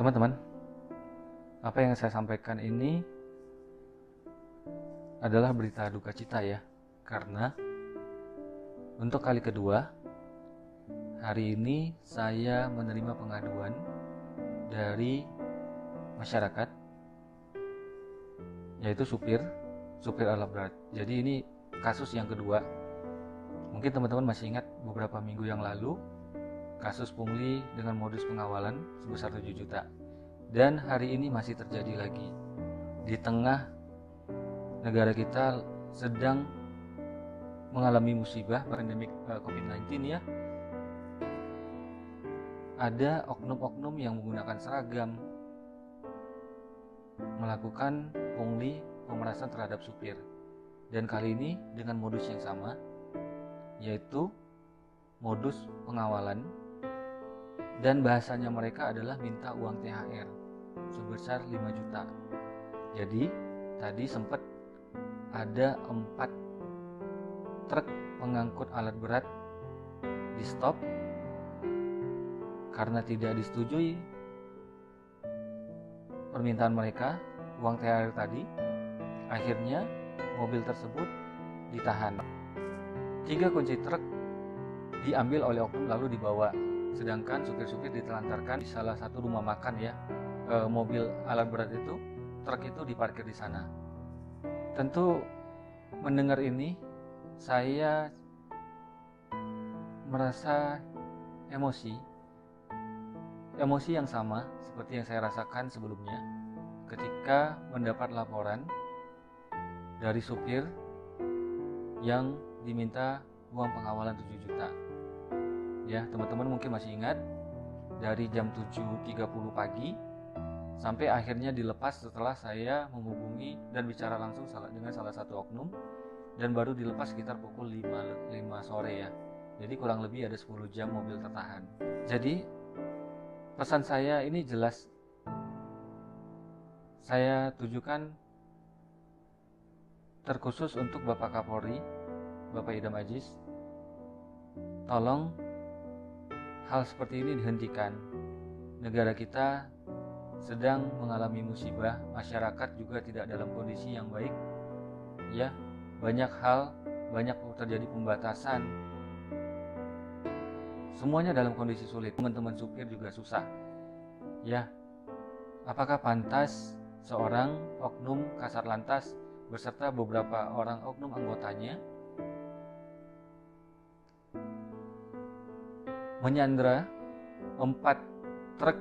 Teman-teman, apa yang saya sampaikan ini adalah berita duka cita ya, karena untuk kali kedua hari ini saya menerima pengaduan dari masyarakat, yaitu supir alat berat. Jadi ini kasus yang kedua. Mungkin teman-teman masih ingat beberapa minggu yang lalu kasus pungli dengan modus pengawalan sebesar 7 juta. Dan hari ini masih terjadi lagi. Di tengah negara kita sedang mengalami musibah pandemik COVID-19 ya. Ada oknum-oknum yang menggunakan seragam melakukan pungli pemerasan terhadap supir. Dan kali ini dengan modus yang sama, yaitu modus pengawalan, dan bahasanya mereka adalah minta uang THR sebesar 5 juta. Jadi tadi sempat ada 4 truk pengangkut alat berat di stop karena tidak disetujui permintaan mereka uang THR tadi. Akhirnya mobil tersebut ditahan. 3 kunci truk diambil oleh oknum lalu dibawa, sedangkan supir-supir ditelantarkan di salah satu rumah makan ya. Mobil alat berat itu, truk itu diparkir di sana. Tentu mendengar ini saya merasa emosi yang sama seperti yang saya rasakan sebelumnya ketika mendapat laporan dari supir yang diminta uang pengawalan 7 juta. Ya, teman-teman mungkin masih ingat, dari jam 7.30 pagi sampai akhirnya dilepas setelah saya menghubungi dan bicara langsung dengan salah satu oknum, dan baru dilepas sekitar pukul 5 sore ya. Jadi kurang lebih ada 10 jam mobil tertahan. Jadi pesan saya ini jelas, saya tujukan terkhusus untuk Bapak Kapolri, Bapak Idam Aziz. Tolong hal seperti ini dihentikan. Negara kita sedang mengalami musibah, masyarakat juga tidak dalam kondisi yang baik. Ya, banyak terjadi pembatasan. Semuanya dalam kondisi sulit. Teman-teman supir juga susah. Ya, apakah pantas seorang oknum Kasar Lantas beserta beberapa orang oknum anggotanya menyandra 4 truk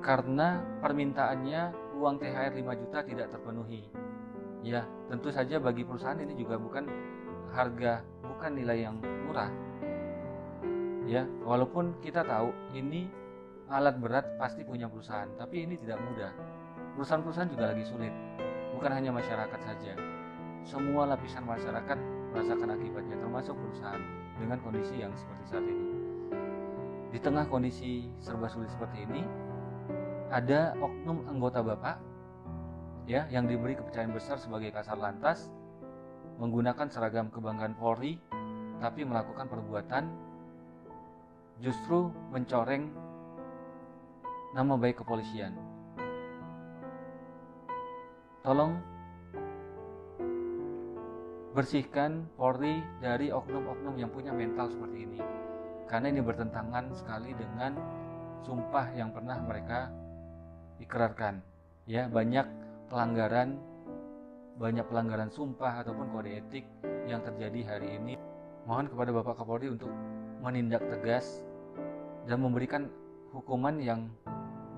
karena permintaannya uang THR 5 juta tidak terpenuhi? Ya, tentu saja bagi perusahaan ini juga bukan nilai yang murah. Ya, walaupun kita tahu ini alat berat pasti punya perusahaan, tapi ini tidak mudah. Perusahaan-perusahaan juga lagi sulit. Bukan hanya masyarakat saja. Semua lapisan masyarakat merasakan akibatnya, termasuk perusahaan dengan kondisi yang seperti saat ini. Di tengah kondisi serba sulit seperti ini, ada oknum anggota Bapak ya yang diberi kepercayaan besar sebagai Kasar Lantas menggunakan seragam kebanggaan Polri, tapi melakukan perbuatan justru mencoreng nama baik kepolisian. Tolong bersihkan Polri dari oknum-oknum yang punya mental seperti ini, karena ini bertentangan sekali dengan sumpah yang pernah mereka ikrarkan. Ya, banyak pelanggaran sumpah ataupun kode etik yang terjadi hari ini. Mohon kepada Bapak Kapolri untuk menindak tegas dan memberikan hukuman yang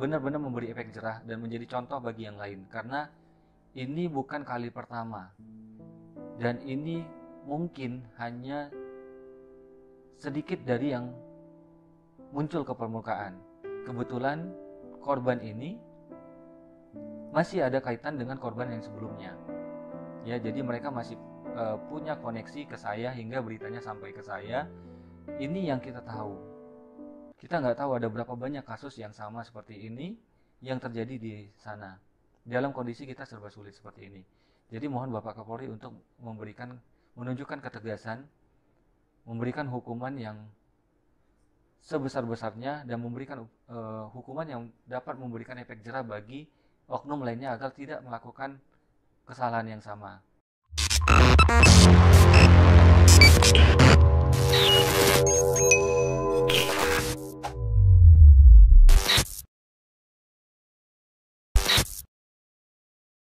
benar-benar memberi efek jerah dan menjadi contoh bagi yang lain, karena ini bukan kali pertama dan ini mungkin hanya sedikit dari yang muncul ke permukaan. Kebetulan korban ini masih ada kaitan dengan korban yang sebelumnya. Ya, jadi mereka masih punya koneksi ke saya hingga beritanya sampai ke saya. Ini yang kita tahu. Kita nggak tahu ada berapa banyak kasus yang sama seperti ini yang terjadi di sana. Dalam kondisi kita serba sulit seperti ini. Jadi mohon Bapak Kapolri untuk menunjukkan ketegasan, memberikan hukuman yang sebesar-besarnya dan memberikan hukuman yang dapat memberikan efek jerah bagi oknum lainnya agar tidak melakukan kesalahan yang sama.